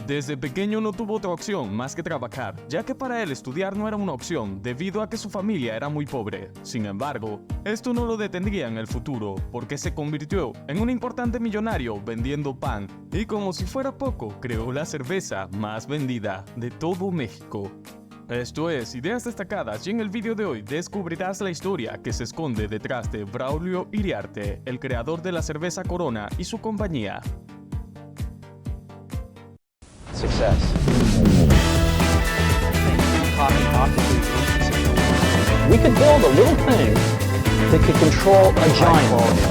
Desde pequeño no tuvo otra opción más que trabajar, ya que para él estudiar no era una opción debido a que su familia era muy pobre. Sin embargo, esto no lo detendría en el futuro, porque se convirtió en un importante millonario vendiendo pan y, como si fuera poco, creó la cerveza más vendida de todo México. Esto es Ideas Destacadas, y en el vídeo de hoy descubrirás la historia que se esconde detrás de Braulio Iriarte, el creador de la cerveza Corona y su compañía. Success. We could build a little thing that could control a giant.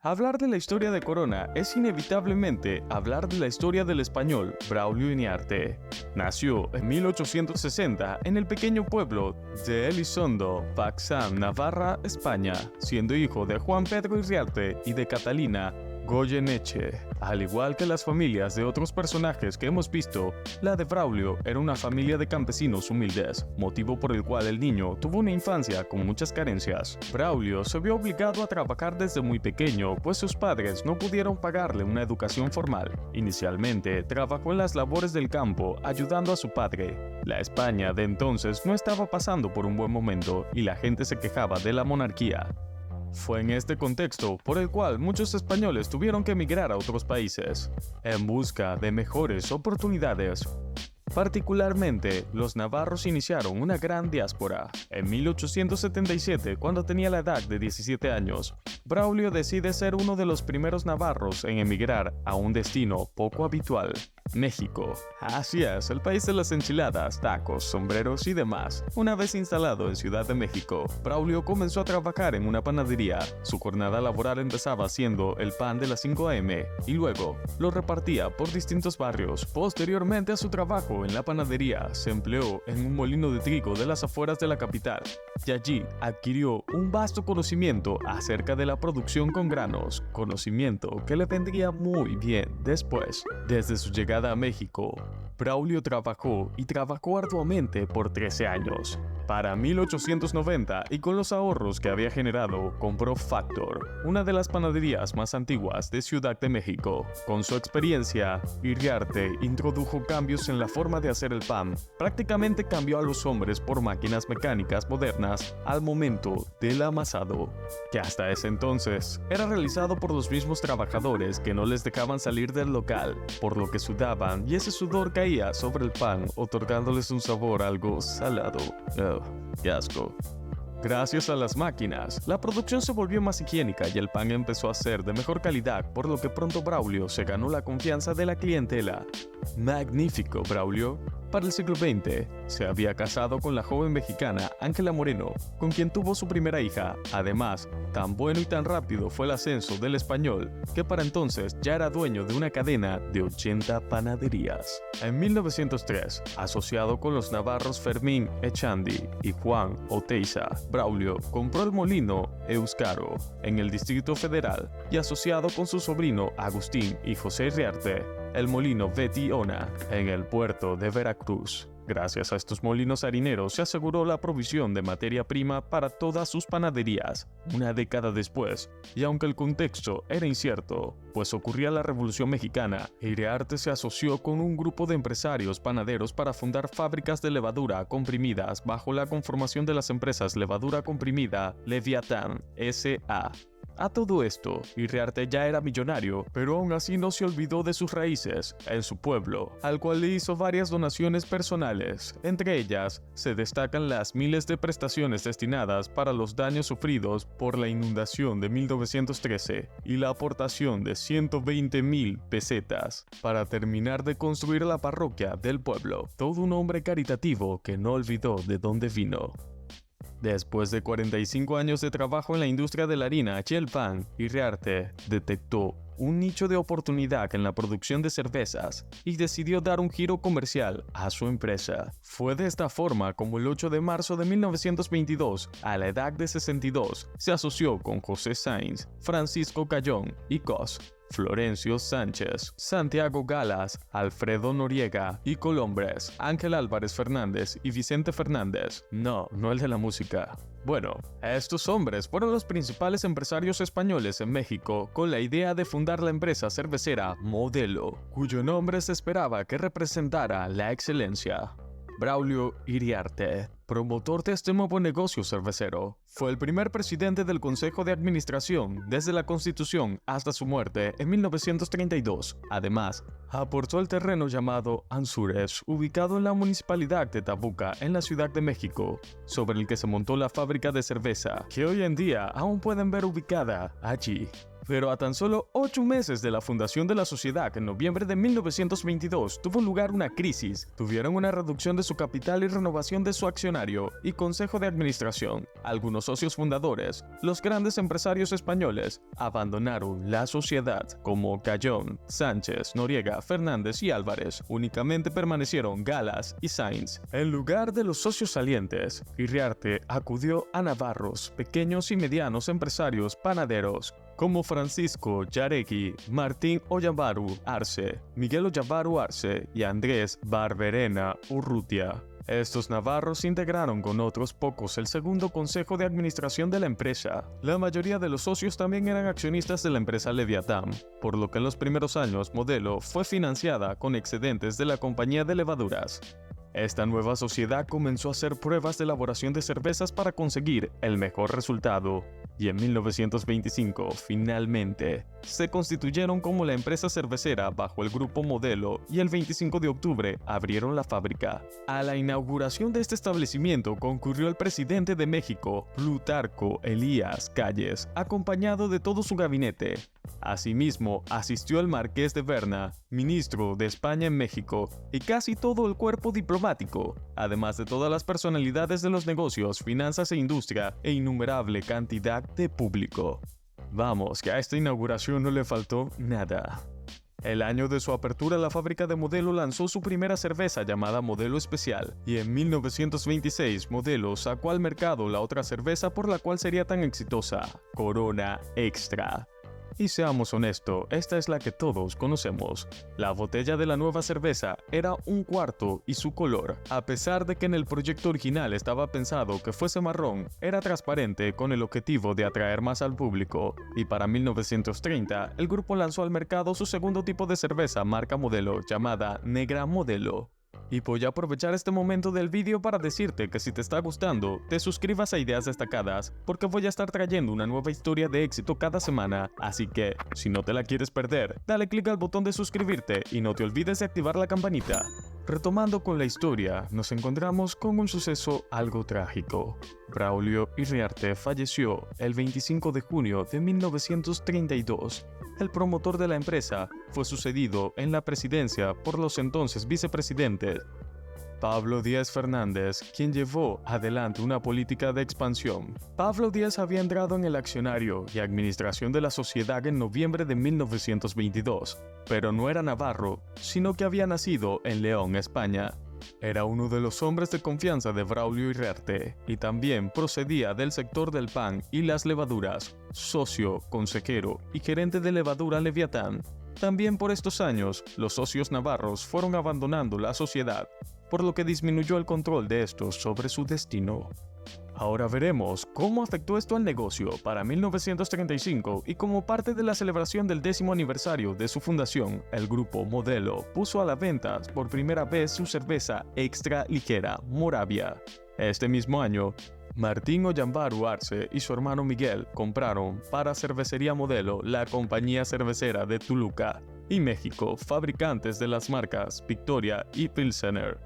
Hablar de la historia de Corona es inevitablemente hablar de la historia del español Braulio Iriarte. Nació en 1860 en el pequeño pueblo de Elizondo, Paxán, Navarra, España, siendo hijo de Juan Pedro Iriarte y de Catalina Goyeneche. Al igual que las familias de otros personajes que hemos visto, la de Braulio era una familia de campesinos humildes, motivo por el cual el niño tuvo una infancia con muchas carencias. Braulio se vio obligado a trabajar desde muy pequeño, pues sus padres no pudieron pagarle una educación formal. Inicialmente, trabajó en las labores del campo, ayudando a su padre. La España de entonces no estaba pasando por un buen momento y la gente se quejaba de la monarquía. Fue en este contexto por el cual muchos españoles tuvieron que emigrar a otros países, en busca de mejores oportunidades. Particularmente, los navarros iniciaron una gran diáspora. En 1877, cuando tenía la edad de 17 años, Braulio decide ser uno de los primeros navarros en emigrar a un destino poco habitual: México. Así es, el país de las enchiladas, tacos, sombreros y demás. Una vez instalado en Ciudad de México, Braulio comenzó a trabajar en una panadería. Su jornada laboral empezaba haciendo el pan de las 5 a.m. y luego lo repartía por distintos barrios. Posteriormente a su trabajo en la panadería, se empleó en un molino de trigo de las afueras de la capital, y allí adquirió un vasto conocimiento acerca de la producción con granos, conocimiento que le vendría muy bien después. Desde su llegada a México, Braulio trabajó arduamente por 13 años. Para 1890, y con los ahorros que había generado, compró Factor, una de las panaderías más antiguas de Ciudad de México. Con su experiencia, Iriarte introdujo cambios en la forma de hacer el pan. Prácticamente cambió a los hombres por máquinas mecánicas modernas al momento del amasado, que hasta ese entonces era realizado por los mismos trabajadores que no les dejaban salir del local, por lo que sudaban y ese sudor caía sobre el pan, otorgándoles un sabor algo salado. ¡Qué asco! Gracias a las máquinas, la producción se volvió más higiénica y el pan empezó a ser de mejor calidad, por lo que pronto Braulio se ganó la confianza de la clientela. Magnífico, Braulio. Para el siglo XX, se había casado con la joven mexicana Ángela Moreno, con quien tuvo su primera hija. Además, tan bueno y tan rápido fue el ascenso del español, que para entonces ya era dueño de una cadena de 80 panaderías. En 1903, asociado con los navarros Fermín Echandi y Juan Oteiza, Braulio compró el molino Euskaro en el Distrito Federal, y asociado con su sobrino Agustín y José Iriarte, el molino Betty Ona en el puerto de Veracruz. Gracias a estos molinos harineros se aseguró la provisión de materia prima para todas sus panaderías. Una década después, y aunque el contexto era incierto, pues ocurría la Revolución Mexicana, Iriarte se asoció con un grupo de empresarios panaderos para fundar fábricas de levadura comprimidas bajo la conformación de las empresas Levadura Comprimida Leviatán S.A. A todo esto, Iriarte ya era millonario, pero aún así no se olvidó de sus raíces, en su pueblo, al cual le hizo varias donaciones personales. Entre ellas, se destacan las miles de prestaciones destinadas para los daños sufridos por la inundación de 1913 y la aportación de 120,000 pesetas para terminar de construir la parroquia del pueblo. Todo un hombre caritativo que no olvidó de dónde vino. Después de 45 años de trabajo en la industria de la harina y el pan, Iriarte detectó un nicho de oportunidad en la producción de cervezas y decidió dar un giro comercial a su empresa. Fue de esta forma como el 8 de marzo de 1922, a la edad de 62, se asoció con José Sainz, Francisco Cayón y Cos, Florencio Sánchez, Santiago Galas, Alfredo Noriega y Colombres, Ángel Álvarez Fernández y Vicente Fernández. No el de la música. Bueno, estos hombres fueron los principales empresarios españoles en México con la idea de fundar la empresa cervecera Modelo, cuyo nombre se esperaba que representara la excelencia. Braulio Iriarte, promotor de este nuevo negocio cervecero, fue el primer presidente del Consejo de Administración desde la Constitución hasta su muerte en 1932. Además, aportó el terreno llamado Anzures, ubicado en la municipalidad de Tabuca, en la Ciudad de México, sobre el que se montó la fábrica de cerveza, que hoy en día aún pueden ver ubicada allí. Pero a tan solo 8 meses de la fundación de la sociedad, en noviembre de 1922, tuvo lugar una crisis. Tuvieron una reducción de su capital y renovación de su accionario y consejo de administración. Algunos socios fundadores, los grandes empresarios españoles, abandonaron la sociedad, como Cayón, Sánchez, Noriega, Fernández y Álvarez. Únicamente permanecieron Galas y Sainz. En lugar de los socios salientes, Iriarte acudió a navarros, pequeños y medianos empresarios panaderos, como Francisco Yaregui, Martín Ollavaru Arce, Miguel Ollavaru Arce y Andrés Barberena Urrutia. Estos navarros integraron con otros pocos el segundo consejo de administración de la empresa. La mayoría de los socios también eran accionistas de la empresa Leviatán, por lo que en los primeros años Modelo fue financiada con excedentes de la compañía de levaduras. Esta nueva sociedad comenzó a hacer pruebas de elaboración de cervezas para conseguir el mejor resultado, y en 1925, finalmente, se constituyeron como la empresa cervecera bajo el grupo Modelo y el 25 de octubre abrieron la fábrica. A la inauguración de este establecimiento concurrió el presidente de México, Plutarco Elías Calles, acompañado de todo su gabinete. Asimismo, asistió el marqués de Berna, ministro de España en México, y casi todo el cuerpo diplomático, además de todas las personalidades de los negocios, finanzas e industria, e innumerable cantidad de público. Vamos, que a esta inauguración no le faltó nada. El año de su apertura, la fábrica de Modelo lanzó su primera cerveza llamada Modelo Especial, y en 1926 Modelo sacó al mercado la otra cerveza por la cual sería tan exitosa, Corona Extra. Y seamos honestos, esta es la que todos conocemos. La botella de la nueva cerveza era un cuarto y su color, a pesar de que en el proyecto original estaba pensado que fuese marrón, era transparente con el objetivo de atraer más al público. Y para 1930, el grupo lanzó al mercado su segundo tipo de cerveza marca Modelo, llamada Negra Modelo. Y voy a aprovechar este momento del vídeo para decirte que si te está gustando, te suscribas a Ideas Destacadas, porque voy a estar trayendo una nueva historia de éxito cada semana, así que, si no te la quieres perder, dale click al botón de suscribirte y no te olvides de activar la campanita. Retomando con la historia, nos encontramos con un suceso algo trágico. Braulio Iriarte falleció el 25 de junio de 1932. El promotor de la empresa fue sucedido en la presidencia por los entonces vicepresidentes Pablo Díaz Fernández, quien llevó adelante una política de expansión. Pablo Díaz había entrado en el accionario y administración de la sociedad en noviembre de 1922, pero no era navarro, sino que había nacido en León, España. Era uno de los hombres de confianza de Braulio Iriarte y también procedía del sector del pan y las levaduras, socio, consejero y gerente de levadura Leviatán. También por estos años, los socios navarros fueron abandonando la sociedad, por lo que disminuyó el control de estos sobre su destino. Ahora veremos cómo afectó esto al negocio para 1935 y como parte de la celebración del 10º aniversario de su fundación, el grupo Modelo puso a la venta por primera vez su cerveza extra ligera Moravia. Este mismo año, Martín Ollavaru Arce y su hermano Miguel compraron para Cervecería Modelo la compañía cervecera de Toluca y México, fabricantes de las marcas Victoria y Pilsener.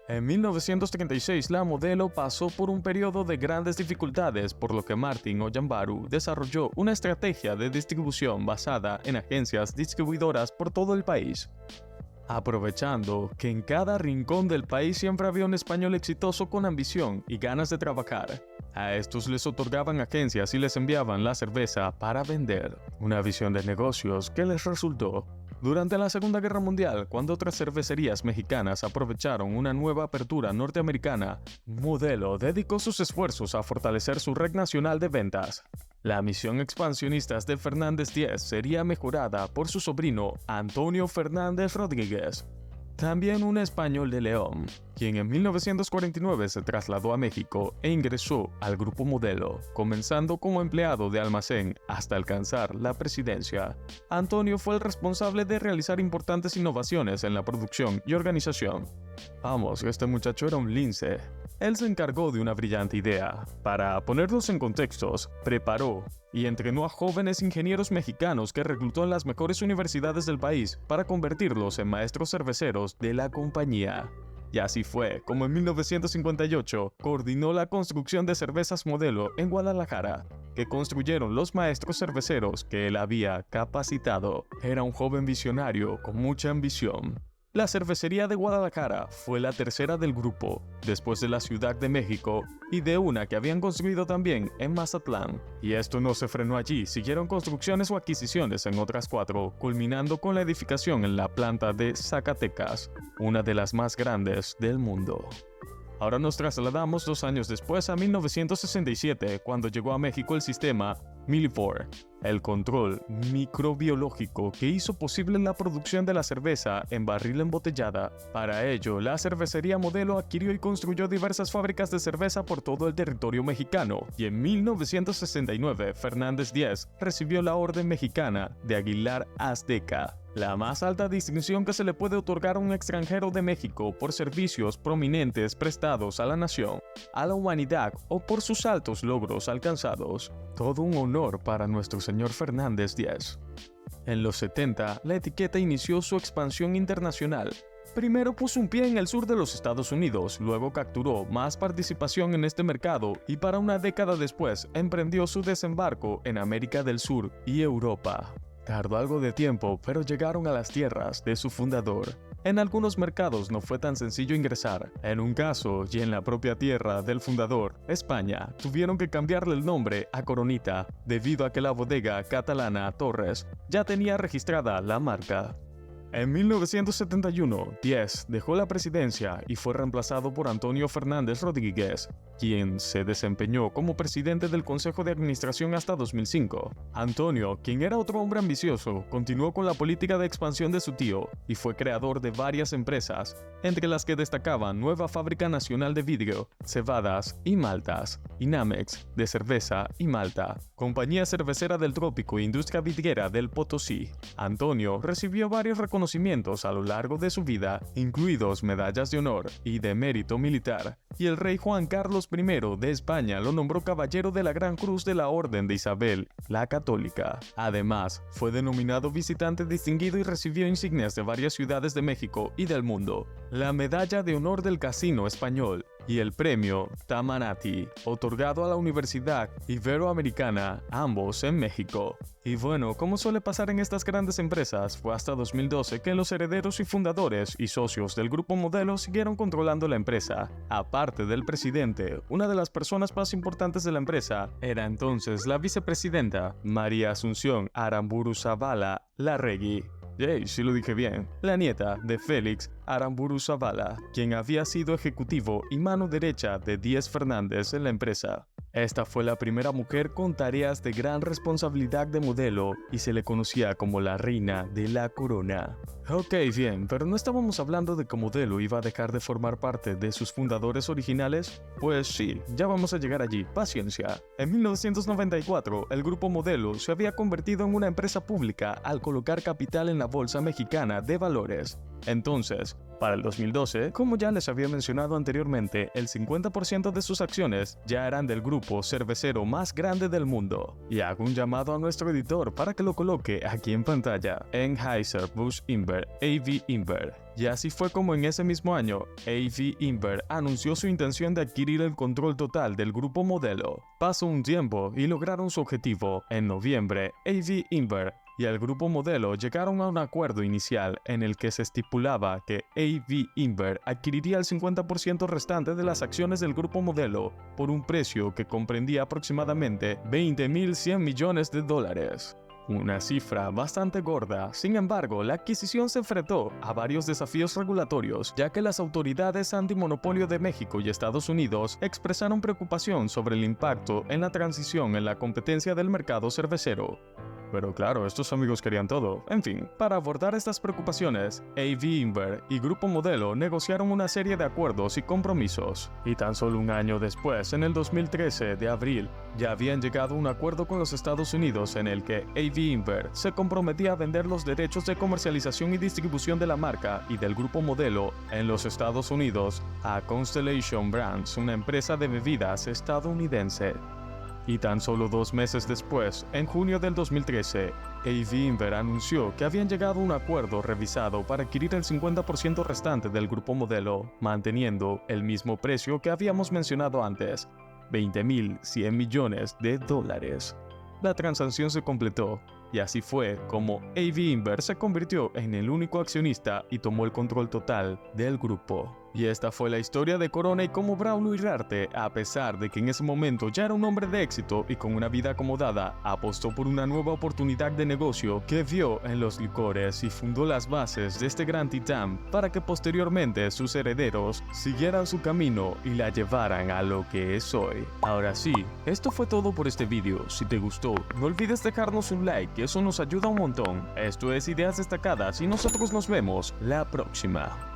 En 1936 la Modelo pasó por un periodo de grandes dificultades, por lo que Martín Ollavaru desarrolló una estrategia de distribución basada en agencias distribuidoras por todo el país. Aprovechando que en cada rincón del país siempre había un español exitoso con ambición y ganas de trabajar, a estos les otorgaban agencias y les enviaban la cerveza para vender. Una visión de negocios que les resultó. Durante la Segunda Guerra Mundial, cuando otras cervecerías mexicanas aprovecharon una nueva apertura norteamericana, Modelo dedicó sus esfuerzos a fortalecer su red nacional de ventas. La misión expansionista de Fernández Díez sería mejorada por su sobrino Antonio Fernández Rodríguez, también un español de León, quien en 1949 se trasladó a México e ingresó al Grupo Modelo, comenzando como empleado de almacén hasta alcanzar la presidencia. Antonio fue el responsable de realizar importantes innovaciones en la producción y organización. Vamos, este muchacho era un lince. Él se encargó de una brillante idea. Para ponerlos en contextos, preparó y entrenó a jóvenes ingenieros mexicanos que reclutó en las mejores universidades del país para convertirlos en maestros cerveceros de la compañía. Y así fue como en 1958 coordinó la construcción de cervezas Modelo en Guadalajara, que construyeron los maestros cerveceros que él había capacitado. Era un joven visionario con mucha ambición. La cervecería de Guadalajara fue la tercera del grupo, después de la Ciudad de México y de una que habían construido también en Mazatlán. Y esto no se frenó allí, siguieron construcciones o adquisiciones en otras 4, culminando con la edificación en la planta de Zacatecas, una de las más grandes del mundo. Ahora nos trasladamos 2 años después a 1967, cuando llegó a México el sistema Millivore, el control microbiológico que hizo posible la producción de la cerveza en barril embotellada. Para ello, la cervecería Modelo adquirió y construyó diversas fábricas de cerveza por todo el territorio mexicano, y en 1969 Fernández Díez recibió la Orden Mexicana de Aguilar Azteca, la más alta distinción que se le puede otorgar a un extranjero de México por servicios prominentes prestados a la nación, a la humanidad o por sus altos logros alcanzados. Todo un honor para nuestro señor Fernández Díez. En los 70, la etiqueta inició su expansión internacional. Primero puso un pie en el sur de los Estados Unidos, luego capturó más participación en este mercado y para una década después emprendió su desembarco en América del Sur y Europa. Tardó algo de tiempo, pero llegaron a las tierras de su fundador. En algunos mercados no fue tan sencillo ingresar. En un caso, y en la propia tierra del fundador, España, tuvieron que cambiarle el nombre a Coronita, debido a que la bodega catalana Torres ya tenía registrada la marca. En 1971, Díez dejó la presidencia y fue reemplazado por Antonio Fernández Rodríguez, quien se desempeñó como presidente del Consejo de Administración hasta 2005. Antonio, quien era otro hombre ambicioso, continuó con la política de expansión de su tío y fue creador de varias empresas, entre las que destacaban Nueva Fábrica Nacional de Vidrio, Cebadas y Maltas, Inamex, de cerveza y malta, Compañía Cervecera del Trópico e Industria Vidriera del Potosí. Antonio recibió varios reconocimientos a lo largo de su vida, incluidos medallas de honor y de mérito militar, y el rey Juan Carlos I de España lo nombró caballero de la Gran Cruz de la Orden de Isabel la Católica. Además, fue denominado visitante distinguido y recibió insignias de varias ciudades de México y del mundo, la Medalla de Honor del Casino Español y el Premio Tamanati, otorgado a la Universidad Iberoamericana, ambos en México. Y bueno, como suele pasar en estas grandes empresas, fue hasta 2012 que los herederos y fundadores y socios del Grupo Modelo siguieron controlando la empresa. Aparte del presidente, una de las personas más importantes de la empresa era entonces la vicepresidenta María Asunción Aramburu Zavala Larregui. Yay, sí lo dije bien. La nieta de Félix Aramburu Zavala, quien había sido ejecutivo y mano derecha de Díez Fernández en la empresa. Esta fue la primera mujer con tareas de gran responsabilidad de Modelo y se le conocía como la reina de la corona. Ok, bien, pero ¿no estábamos hablando de que Modelo iba a dejar de formar parte de sus fundadores originales? Pues sí, ya vamos a llegar allí, paciencia. En 1994, el Grupo Modelo se había convertido en una empresa pública al colocar capital en la Bolsa Mexicana de Valores. Entonces, para el 2012, como ya les había mencionado anteriormente, el 50% de sus acciones ya eran del grupo cervecero más grande del mundo. Y hago un llamado a nuestro editor para que lo coloque aquí en pantalla: Anheuser-Busch InBev, AB InBev. Y así fue como en ese mismo año, AB InBev anunció su intención de adquirir el control total del Grupo Modelo. Pasó un tiempo y lograron su objetivo. En noviembre, AB InBev y el Grupo Modelo llegaron a un acuerdo inicial en el que se estipulaba que AB InBev adquiriría el 50% restante de las acciones del Grupo Modelo por un precio que comprendía aproximadamente $20.100 millones. Una cifra bastante gorda. Sin embargo, la adquisición se enfrentó a varios desafíos regulatorios, ya que las autoridades antimonopolio de México y Estados Unidos expresaron preocupación sobre el impacto en la transición en la competencia del mercado cervecero. Pero claro, estos amigos querían todo. En fin, para abordar estas preocupaciones, AB InBev y Grupo Modelo negociaron una serie de acuerdos y compromisos. Y tan solo un año después, en el 2013 de abril, ya habían llegado a un acuerdo con los Estados Unidos en el que AB InBev se comprometía a vender los derechos de comercialización y distribución de la marca y del Grupo Modelo en los Estados Unidos a Constellation Brands, una empresa de bebidas estadounidense. Y tan solo 2 meses después, en junio del 2013, AB InBev anunció que habían llegado a un acuerdo revisado para adquirir el 50% restante del Grupo Modelo, manteniendo el mismo precio que habíamos mencionado antes, $20.100 millones. La transacción se completó, y así fue como AB InBev se convirtió en el único accionista y tomó el control total del grupo. Y esta fue la historia de Corona y cómo Braulio Iriarte, a pesar de que en ese momento ya era un hombre de éxito y con una vida acomodada, apostó por una nueva oportunidad de negocio que vio en los licores y fundó las bases de este gran titán para que posteriormente sus herederos siguieran su camino y la llevaran a lo que es hoy. Ahora sí, esto fue todo por este video. Si te gustó, no olvides dejarnos un like, que eso nos ayuda un montón. Esto es Ideas Destacadas y nosotros nos vemos la próxima.